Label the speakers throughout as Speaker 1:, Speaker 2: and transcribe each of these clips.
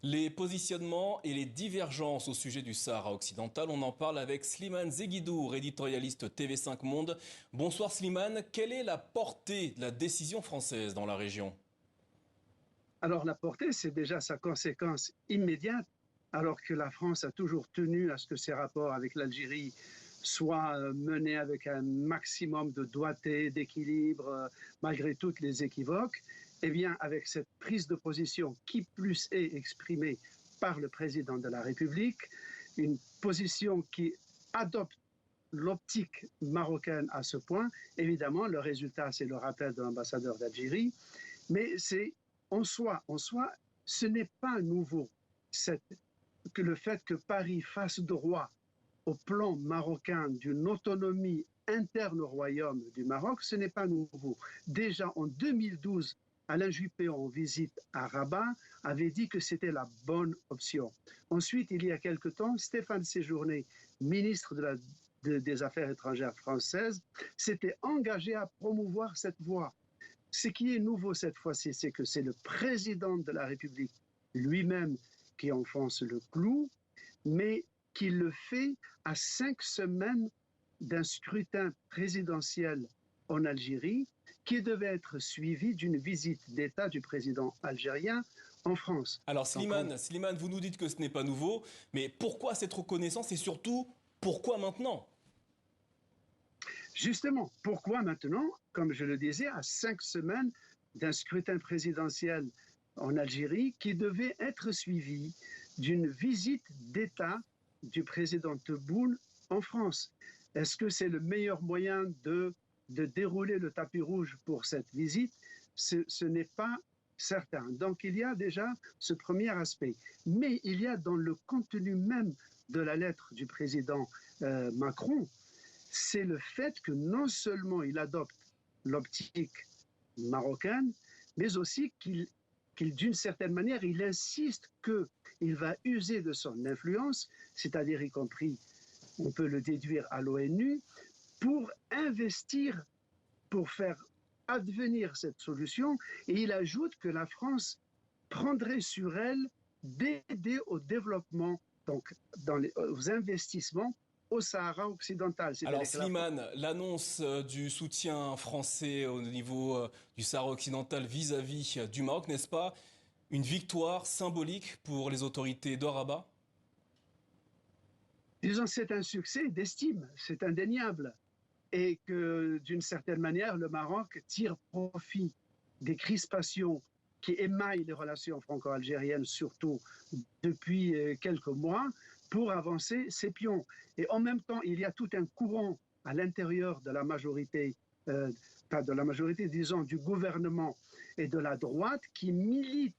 Speaker 1: Les positionnements et les divergences au sujet du Sahara occidental, on en parle avec Slimane Zeguidour, éditorialiste TV5 Monde. Bonsoir Slimane, quelle est la portée de la décision française dans la région?
Speaker 2: Alors la portée, c'est déjà sa conséquence immédiate, alors que la France a toujours tenu à ce que ses rapports avec l'Algérie soient menés avec un maximum de doigté, d'équilibre, malgré toutes les équivoques. Eh bien, avec cette prise de position qui plus est exprimée par le président de la République, une position qui adopte l'optique marocaine à ce point, évidemment, le résultat, c'est le rappel de l'ambassadeur d'Algérie, mais c'est en soi, ce n'est pas nouveau. Que le fait que Paris fasse droit au plan marocain d'une autonomie interne au royaume du Maroc, ce n'est pas nouveau. Déjà en 2012, Alain Juppé, en visite à Rabat, avait dit que c'était la bonne option. Ensuite, il y a quelque temps, Stéphane Séjourné, ministre des Affaires étrangères françaises, s'était engagé à promouvoir cette voie. Ce qui est nouveau cette fois-ci, c'est que c'est le président de la République lui-même qui enfonce le clou, mais qui le fait à 5 semaines d'un scrutin présidentiel en Algérie qui devait être suivi d'une visite d'État du président algérien en France.
Speaker 1: Alors
Speaker 2: Donc,
Speaker 1: Slimane, vous nous dites que ce n'est pas nouveau, mais pourquoi cette reconnaissance et surtout, pourquoi maintenant?
Speaker 2: justement, pourquoi maintenant, comme je le disais, à 5 semaines d'un scrutin présidentiel en Algérie qui devait être suivi d'une visite d'État du président Tebboune en France? Est-ce que c'est le meilleur moyen de dérouler le tapis rouge pour cette visite? Ce n'est pas certain. Donc il y a déjà ce premier aspect. Mais il y a dans le contenu même de la lettre du président Macron, c'est le fait que non seulement il adopte l'optique marocaine, mais aussi d'une certaine manière, il insiste qu'il va user de son influence, c'est-à-dire y compris, on peut le déduire à l'ONU, pour investir, pour faire advenir cette solution. Et il ajoute que la France prendrait sur elle d'aider au développement, donc aux investissements au Sahara occidental.
Speaker 1: Alors
Speaker 2: C'est-à-dire que la France.
Speaker 1: Slimane, l'annonce du soutien français au niveau du Sahara occidental vis-à-vis du Maroc, n'est-ce pas une victoire symbolique pour les autorités de Rabat?
Speaker 2: Disons, c'est un succès d'estime, c'est indéniable. Et que d'une certaine manière, le Maroc tire profit des crispations qui émaillent les relations franco-algériennes, surtout depuis quelques mois, pour avancer ses pions. Et en même temps, il y a tout un courant à l'intérieur de la majorité, pas de la majorité, disons, du gouvernement et de la droite, qui milite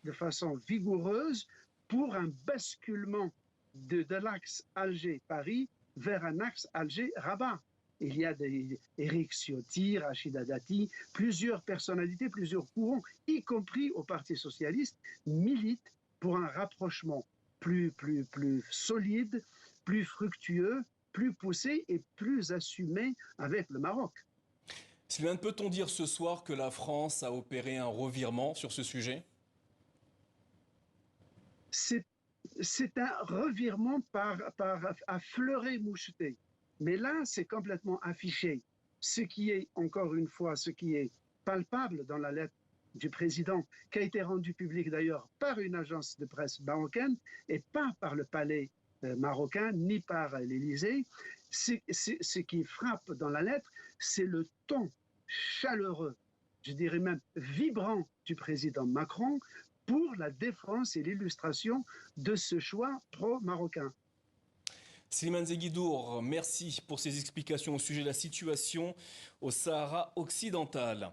Speaker 2: de façon vigoureuse pour un basculement de l'axe Alger-Paris vers un axe Alger-Rabat. Il y a Éric Ciotti, Rachida Dati, plusieurs personnalités, plusieurs courants, y compris au Parti socialiste, militent pour un rapprochement plus solide, plus fructueux, plus poussé et plus assumé avec le Maroc.
Speaker 1: Slimane, peut-on dire ce soir que la France a opéré un revirement sur ce sujet?
Speaker 2: C'est c'est un revirement à fleuret moucheté. Mais là, c'est complètement affiché. Ce qui est, encore une fois, ce qui est palpable dans la lettre du président, qui a été rendue publique d'ailleurs par une agence de presse marocaine et pas par le palais marocain ni par l'Élysée, ce qui frappe dans la lettre, c'est le ton chaleureux, je dirais même vibrant du président Macron pour la défense et l'illustration de ce choix pro-marocain.
Speaker 1: Slimane Zeguidour, merci pour ces explications au sujet de la situation au Sahara occidental.